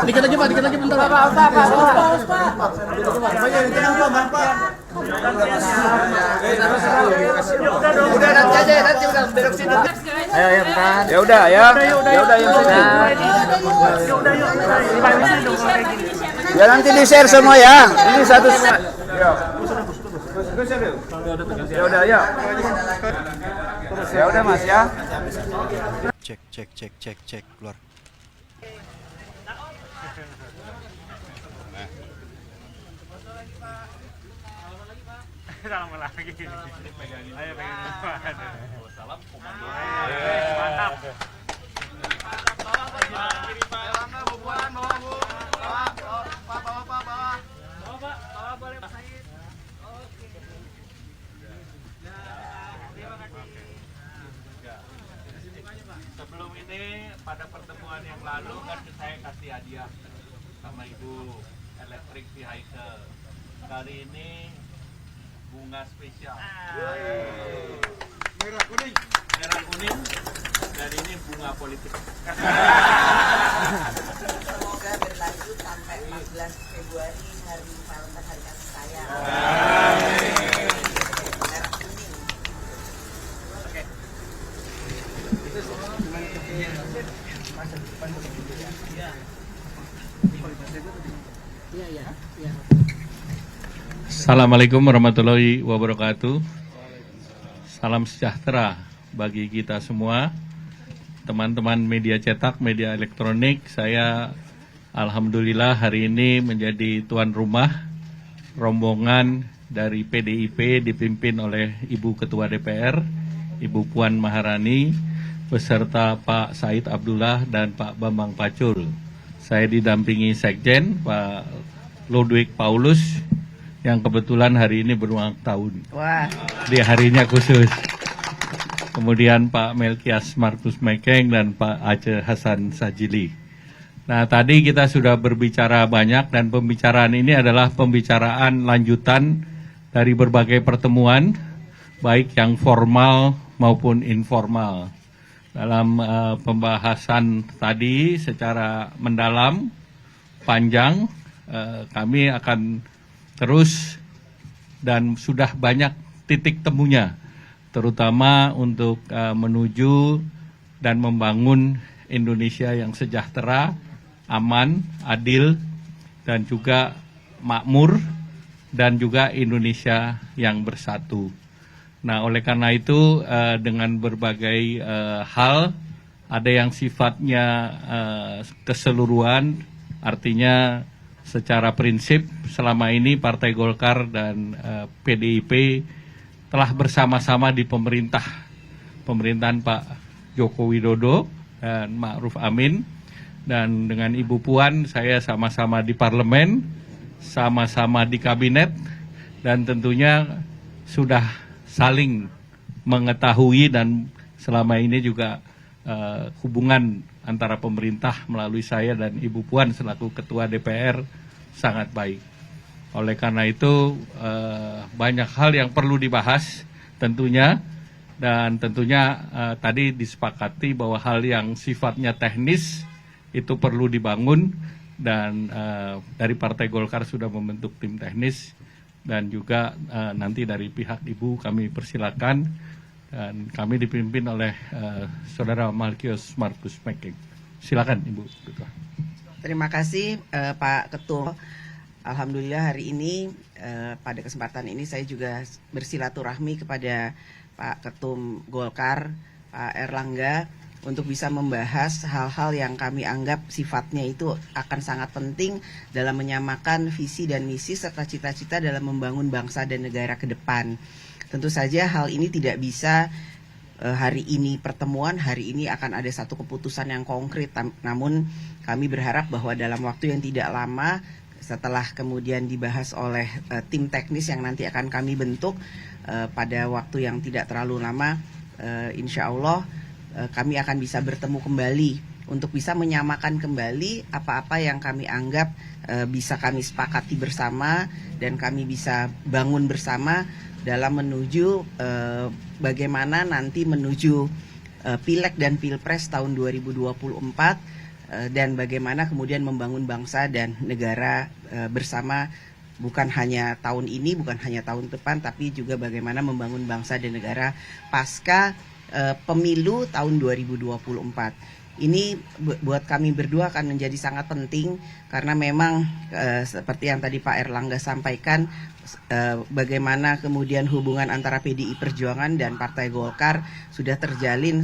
Dikit lagi Pak, bentar. Pak. Udah nanti aja, nanti udah belok situ. Ayo bentar. Ya udah yang sini. Ya nanti di-share semua ya. Ini satu. Ya udah ya. Ya udah Mas ya. Cek keluar. Salam lagi. Ayo pegang. Salam komando. Mantap. Sebelum ini pada pertemuan yang lalu kan saya kasih hadiah sama Ibu elektrik vehicle. Kali ini bunga spesial. Merah kuning dan ini bunga politik. Semoga berlanjut sampai 14 Februari hari Valentine, hari kasih sayang. Merah kuning. Oke. Assalamualaikum warahmatullahi wabarakatuh. Salam sejahtera bagi kita semua, teman-teman media cetak, media elektronik. Saya alhamdulillah hari ini menjadi tuan rumah rombongan dari PDIP dipimpin oleh Ibu Ketua DPR, Ibu Puan Maharani, beserta Pak Said Abdullah dan Pak Bambang Pacul. Saya didampingi Sekjen, Pak Ludwig Paulus, yang kebetulan hari ini berulang tahun. Wah. Di harinya khusus. Kemudian Pak Melkias Markus Mekeng dan Pak Aceh Hasan Sajili. Nah, tadi kita sudah berbicara banyak dan pembicaraan ini adalah pembicaraan lanjutan dari berbagai pertemuan, baik yang formal maupun informal. Dalam pembahasan tadi secara mendalam, panjang, kami akan terus dan sudah banyak titik temunya, terutama untuk menuju dan membangun Indonesia yang sejahtera, aman, adil, dan juga makmur, dan juga Indonesia yang bersatu. Nah, oleh karena itu dengan berbagai hal, ada yang sifatnya keseluruhan, artinya secara prinsip selama ini Partai Golkar dan PDIP telah bersama-sama di pemerintahan Pak Joko Widodo dan Ma'ruf Amin, dan dengan Ibu Puan saya sama-sama di parlemen, sama-sama di kabinet, dan tentunya sudah saling mengetahui, dan selama ini juga hubungan antara pemerintah melalui saya dan Ibu Puan selaku Ketua DPR sangat baik. Oleh karena itu banyak hal yang perlu dibahas tentunya, dan tentunya tadi disepakati bahwa hal yang sifatnya teknis itu perlu dibangun, dan dari Partai Golkar sudah membentuk tim teknis, dan juga nanti dari pihak Ibu kami persilakan, dan kami dipimpin oleh Saudara Melkias Markus Mekeng. Silakan Ibu Ketua. Terima kasih Pak Ketua. Alhamdulillah hari ini pada kesempatan ini saya juga bersilaturahmi kepada Pak Ketum Golkar, Pak Erlangga, untuk bisa membahas hal-hal yang kami anggap sifatnya itu akan sangat penting dalam menyamakan visi dan misi serta cita-cita dalam membangun bangsa dan negara ke depan. Tentu saja hal ini tidak bisa hari ini pertemuan, hari ini akan ada satu keputusan yang konkret. Namun kami berharap bahwa dalam waktu yang tidak lama, setelah kemudian dibahas oleh tim teknis yang nanti akan kami bentuk pada waktu yang tidak terlalu lama, insya Allah kami akan bisa bertemu kembali untuk bisa menyamakan kembali apa-apa yang kami anggap bisa kami sepakati bersama dan kami bisa bangun bersama dalam menuju bagaimana nanti menuju Pileg dan Pilpres tahun 2024 dan bagaimana kemudian membangun bangsa dan negara bersama, bukan hanya tahun ini, bukan hanya tahun depan, tapi juga bagaimana membangun bangsa dan negara pasca pemilu tahun 2024. Ini buat kami berdua akan menjadi sangat penting karena memang seperti yang tadi Pak Erlangga sampaikan, bagaimana kemudian hubungan antara PDI Perjuangan dan Partai Golkar sudah terjalin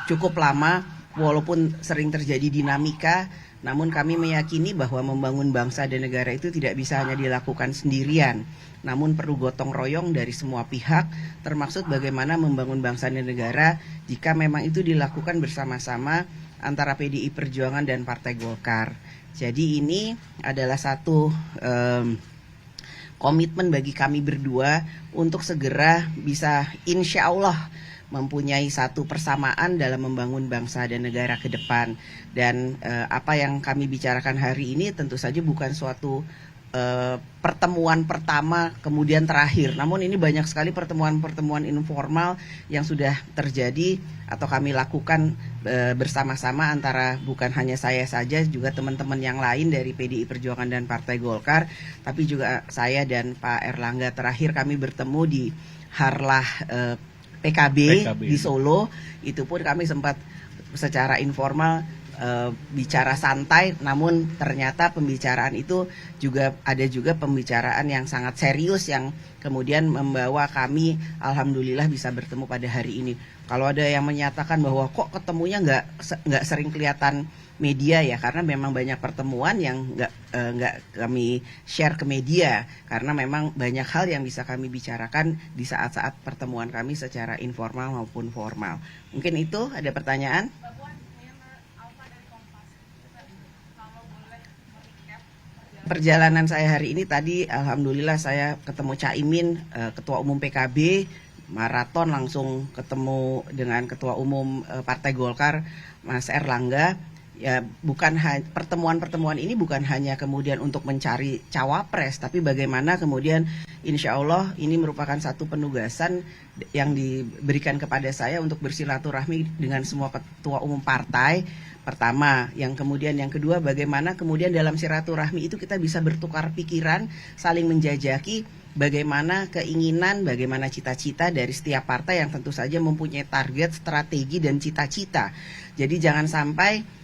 cukup lama. Walaupun sering terjadi dinamika, namun kami meyakini bahwa membangun bangsa dan negara itu tidak bisa hanya dilakukan sendirian, namun perlu gotong royong dari semua pihak, termasuk bagaimana membangun bangsa dan negara jika memang itu dilakukan bersama-sama antara PDI Perjuangan dan Partai Golkar. Jadi ini adalah satu komitmen bagi kami berdua untuk segera bisa insya Allah mempunyai satu persamaan dalam membangun bangsa dan negara ke depan. Dan apa yang kami bicarakan hari ini tentu saja bukan suatu pertemuan pertama kemudian terakhir. Namun ini banyak sekali pertemuan-pertemuan informal yang sudah terjadi atau kami lakukan bersama-sama antara bukan hanya saya saja, juga teman-teman yang lain dari PDI Perjuangan dan Partai Golkar, tapi juga saya dan Pak Erlangga. Terakhir kami bertemu di Harlah PKB di Solo, itu pun kami sempat secara informal bicara santai, namun ternyata pembicaraan itu ada juga pembicaraan yang sangat serius yang kemudian membawa kami alhamdulillah bisa bertemu pada hari ini. Kalau ada yang menyatakan bahwa kok ketemunya nggak sering kelihatan media, ya karena memang banyak pertemuan yang nggak kami share ke media karena memang banyak hal yang bisa kami bicarakan di saat-saat pertemuan kami secara informal maupun formal. Mungkin itu ada pertanyaan. Perjalanan saya hari ini tadi alhamdulillah saya ketemu Caimin, Ketua Umum PKB, maraton langsung ketemu dengan Ketua Umum Partai Golkar Mas Erlangga. Ya, pertemuan-pertemuan ini bukan hanya kemudian untuk mencari cawapres, tapi bagaimana kemudian insya Allah ini merupakan satu penugasan yang diberikan kepada saya untuk bersilaturahmi dengan semua ketua umum partai. Pertama, yang kedua bagaimana kemudian dalam silaturahmi itu kita bisa bertukar pikiran, saling menjajaki bagaimana keinginan, bagaimana cita-cita dari setiap partai yang tentu saja mempunyai target, strategi dan cita-cita. Jadi jangan sampai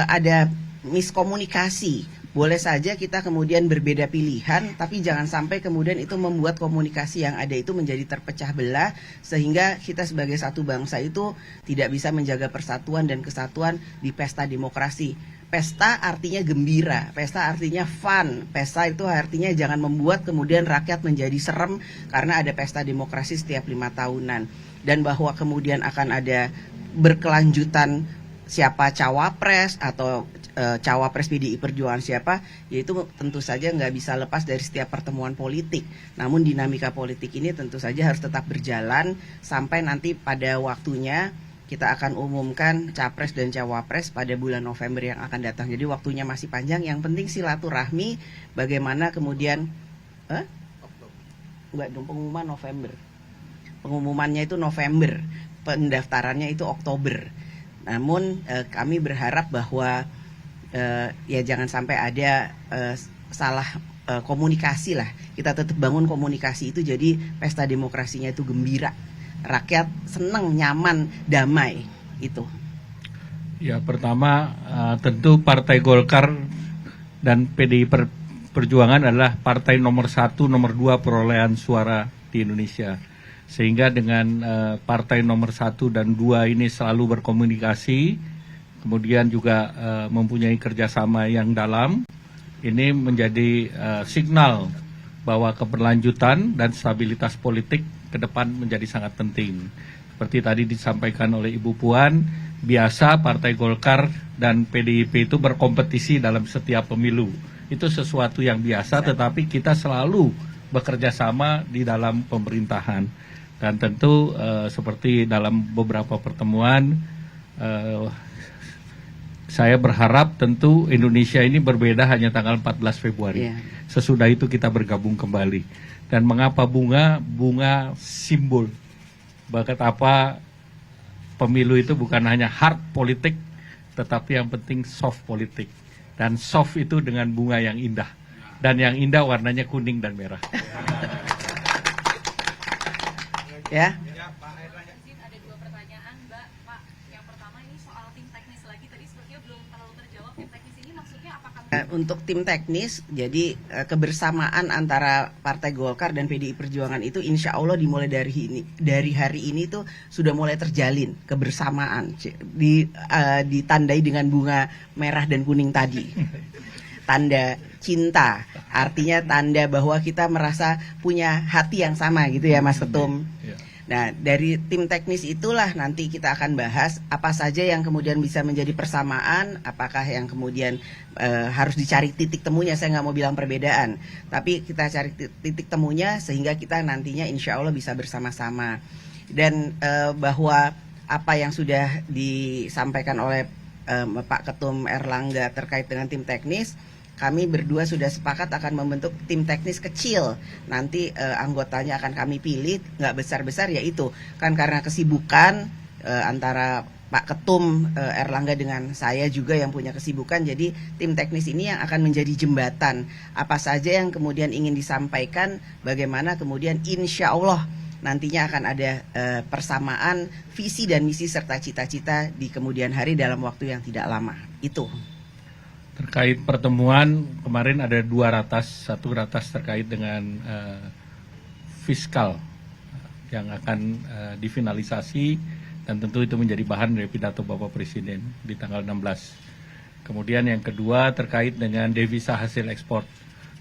ada miskomunikasi. Boleh saja kita kemudian berbeda pilihan, tapi jangan sampai kemudian itu membuat komunikasi yang ada itu menjadi terpecah belah, sehingga kita sebagai satu bangsa itu tidak bisa menjaga persatuan dan kesatuan di pesta demokrasi. Pesta artinya gembira, pesta artinya fun, pesta itu artinya jangan membuat kemudian rakyat menjadi serem karena ada pesta demokrasi setiap 5 tahunan. Dan bahwa kemudian akan ada berkelanjutan siapa cawapres atau cawapres PDI Perjuangan siapa, yaitu tentu saja nggak bisa lepas dari setiap pertemuan politik. Namun dinamika politik ini tentu saja harus tetap berjalan sampai nanti pada waktunya kita akan umumkan capres dan cawapres pada bulan November yang akan datang. Jadi waktunya masih panjang, yang penting silaturahmi bagaimana kemudian enggak dong, pengumuman November. Pengumumannya itu November, pendaftarannya itu Oktober. Namun kami berharap bahwa ya jangan sampai ada salah komunikasi lah. Kita tetap bangun komunikasi itu jadi pesta demokrasinya itu gembira. Rakyat senang, nyaman, damai itu. Ya, pertama tentu Partai Golkar dan PDI Perjuangan adalah partai nomor 1, nomor 2 perolehan suara di Indonesia. Sehingga dengan partai nomor 1 dan 2 ini selalu berkomunikasi, kemudian juga mempunyai kerjasama yang dalam, ini menjadi signal bahwa keberlanjutan dan stabilitas politik ke depan menjadi sangat penting. Seperti tadi disampaikan oleh Ibu Puan, biasa Partai Golkar dan PDIP itu berkompetisi dalam setiap pemilu. Itu sesuatu yang biasa, tetapi kita selalu bekerja sama di dalam pemerintahan. Dan tentu seperti dalam beberapa pertemuan, saya berharap tentu Indonesia ini berbeda hanya tanggal 14 Februari. Sesudah itu kita bergabung kembali. Dan mengapa bunga? Bunga simbol. Betapa pemilu itu bukan hanya hard politik, tetapi yang penting soft politik. Dan soft itu dengan bunga yang indah. Dan yang indah warnanya kuning dan merah. Ya. Ada dua pertanyaan, Mbak. Pak, yang pertama ini soal tim teknis lagi. Tadi sepertinya belum terlalu terjawab. Tim teknis ini maksudnya apakah? Untuk tim teknis, jadi kebersamaan antara Partai Golkar dan PDI Perjuangan itu insya Allah dimulai dari hari ini tuh sudah mulai terjalin kebersamaan, ditandai dengan bunga merah dan kuning tadi, tanda cinta, artinya tanda bahwa kita merasa punya hati yang sama gitu ya Mas Ketum. Nah, dari tim teknis itulah nanti kita akan bahas apa saja yang kemudian bisa menjadi persamaan, apakah yang kemudian harus dicari titik temunya. Saya nggak mau bilang perbedaan, tapi kita cari titik temunya sehingga kita nantinya insya Allah bisa bersama-sama. Dan bahwa apa yang sudah disampaikan oleh Pak Ketum Erlangga terkait dengan tim teknis, kami berdua sudah sepakat akan membentuk tim teknis kecil. Nanti anggotanya akan kami pilih, nggak besar-besar, yaitu kan karena kesibukan antara Pak Ketum Erlangga dengan saya juga yang punya kesibukan. Jadi tim teknis ini yang akan menjadi jembatan. Apa saja yang kemudian ingin disampaikan, bagaimana kemudian insya Allah nantinya akan ada persamaan visi dan misi serta cita-cita di kemudian hari dalam waktu yang tidak lama. Itu. Terkait pertemuan kemarin ada dua ratas, satu ratas terkait dengan fiskal yang akan difinalisasi dan tentu itu menjadi bahan dari pidato Bapak Presiden di tanggal 16. Kemudian yang kedua terkait dengan devisa hasil ekspor.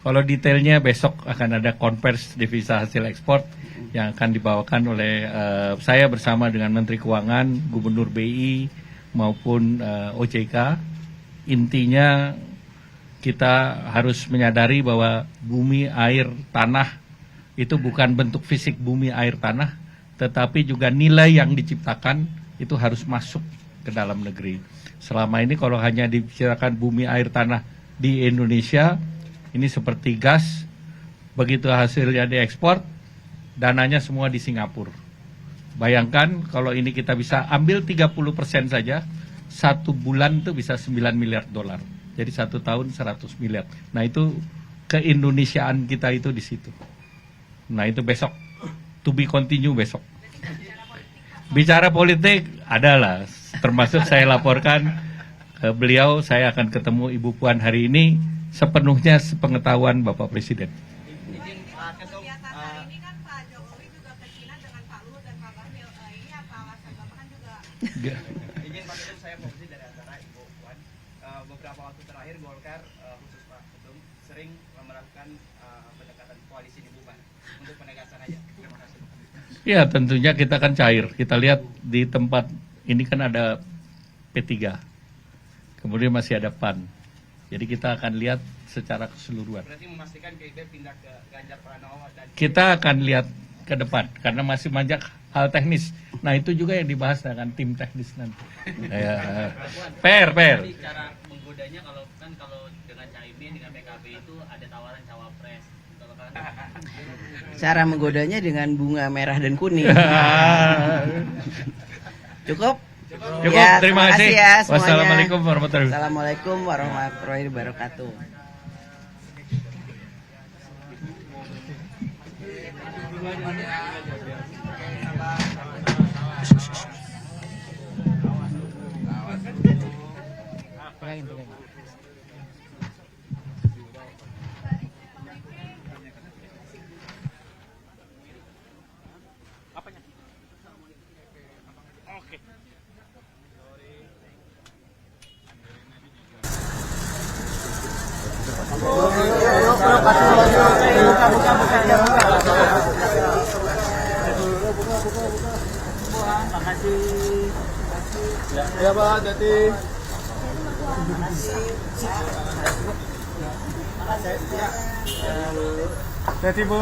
Kalau detailnya besok akan ada konvers devisa hasil ekspor yang akan dibawakan oleh saya bersama dengan Menteri Keuangan, Gubernur BI maupun OJK. Intinya kita harus menyadari bahwa bumi, air, tanah itu bukan bentuk fisik bumi, air, tanah, tetapi juga nilai yang diciptakan itu harus masuk ke dalam negeri. Selama ini kalau hanya dibicarakan bumi, air, tanah di Indonesia, ini seperti gas, begitu hasilnya diekspor, dananya semua di Singapura. Bayangkan kalau ini kita bisa ambil 30% saja, satu bulan itu bisa 9 miliar dolar. Jadi satu tahun 100 miliar. Nah itu keindonesiaan kita itu di situ. Nah itu besok, to be continue besok. Bicara politik adalah, termasuk saya laporkan ke beliau, saya akan ketemu Ibu Puan hari ini, sepenuhnya sepengetahuan Bapak Presiden. Izin Pak Ketum, saya fokus dari antara Ibu Puan. Beberapa waktu terakhir Golkar, khusus Pak Ketum, sering melakukan pendekatan koalisi di Buban untuk penegasan aja. Terima kasih. Ya tentunya kita akan cair. Kita lihat di tempat ini kan ada P3, kemudian masih ada PAN. Jadi kita akan lihat secara keseluruhan. Berarti memastikan KIB pindah ke Ganjar Pranowo dan kita akan lihat ke depan karena masih banyak hal teknis. Nah itu juga yang dibahas dengan tim teknis nanti. Per. Cara menggodanya kalau dengan Caimin dengan PKB itu ada tawaran cawapres. Cara menggodanya dengan bunga merah dan kuning. Cukup? Ya, terima kasih. Ya, semuanya. Wassalamualaikum warahmatullahi wabarakatuh. Assalamualaikum warahmatullahi wabarakatuh. Ya Pak, jadi jadi Bu.